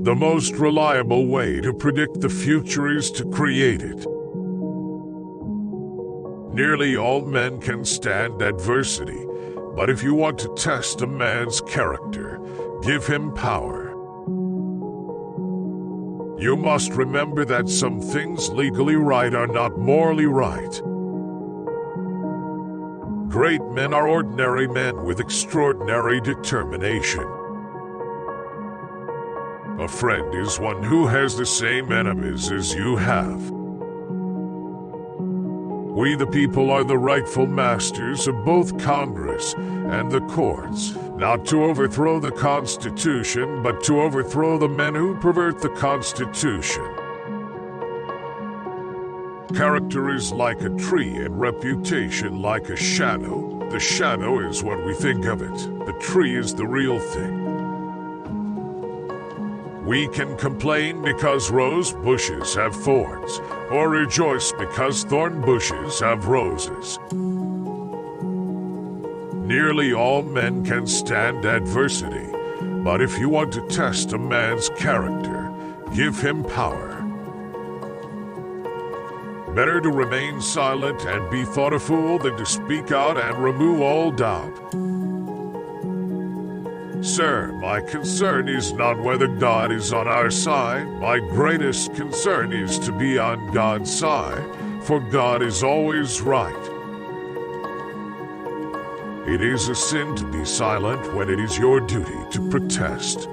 The most reliable way to predict the future is to create it. Nearly all men can stand adversity, but if you want to test a man's character, give him power. You must remember that some things legally right are not morally right. Great men are ordinary men with extraordinary determination. A friend is one who has the same enemies as you have. We the people are the rightful masters of both Congress and the courts, not to overthrow the Constitution, but to overthrow the men who pervert the Constitution. Character is like a tree and reputation like a shadow. The shadow is what we think of it. The tree is the real thing. We can complain because rose bushes have thorns, or rejoice because thorn bushes have roses. Nearly all men can stand adversity, but if you want to test a man's character, give him power. Better to remain silent and be thought a fool than to speak out and remove all doubt. Sir, my concern is not whether God is on our side. My greatest concern is to be on God's side, for God is always right. It is a sin to be silent when it is your duty to protest.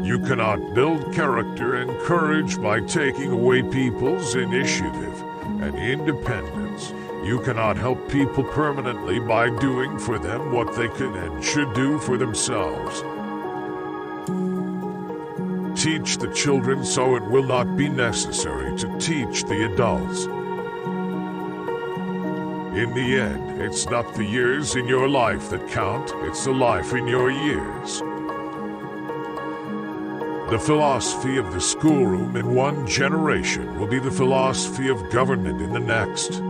You cannot build character and courage by taking away people's initiative and independence. You cannot help people permanently by doing for them what they can and should do for themselves. Teach the children so it will not be necessary to teach the adults. In the end, it's not the years in your life that count, it's the life in your years. The philosophy of the schoolroom in one generation will be the philosophy of government in the next.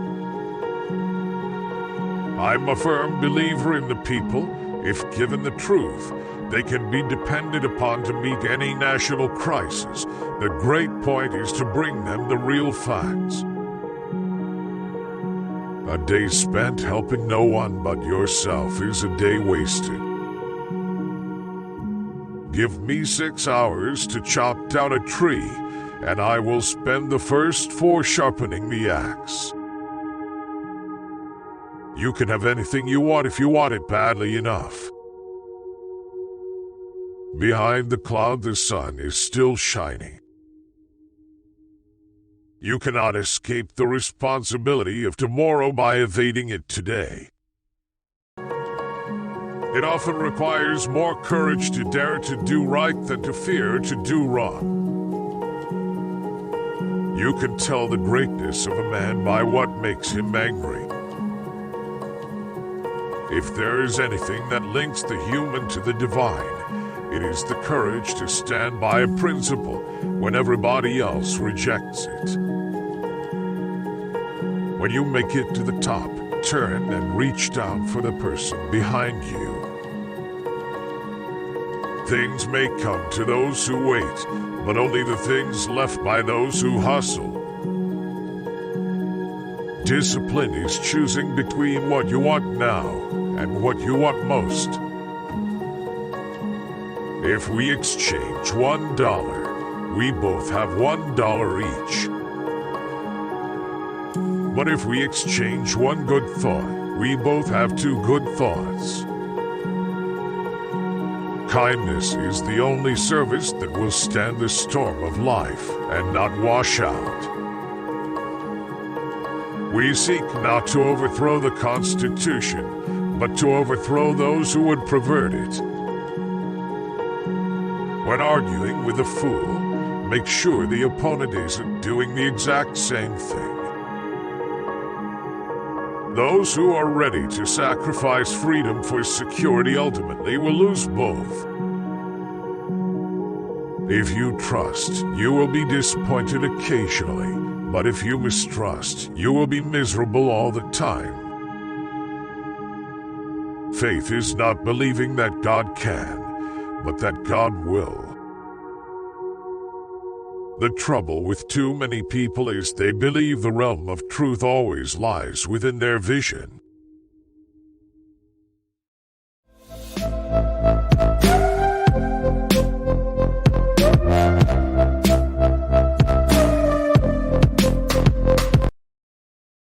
I'm a firm believer in the people. If given the truth, they can be depended upon to meet any national crisis. The great point is to bring them the real facts. A day spent helping no one but yourself is a day wasted. Give me 6 hours to chop down a tree, and I will spend the first 4 sharpening the axe. You can have anything you want if you want it badly enough. Behind the cloud, the sun is still shining. You cannot escape the responsibility of tomorrow by evading it today. It often requires more courage to dare to do right than to fear to do wrong. You can tell the greatness of a man by what makes him angry. If there is anything that links the human to the divine, it is the courage to stand by a principle when everybody else rejects it. When you make it to the top, turn and reach down for the person behind you. Things may come to those who wait, but only the things left by those who hustle. Discipline is choosing between what you want now and what you want most. If we exchange $1, we both have $1 each. But if we exchange one good thought, we both have 2 good thoughts. Kindness is the only service that will stand the storm of life and not wash out. We seek not to overthrow the Constitution, but to overthrow those who would pervert it. When arguing with a fool, make sure the opponent isn't doing the exact same thing. Those who are ready to sacrifice freedom for security ultimately will lose both. If you trust, you will be disappointed occasionally, but if you mistrust, you will be miserable all the time. Faith is not believing that God can, but that God will. The trouble with too many people is they believe the realm of truth always lies within their vision.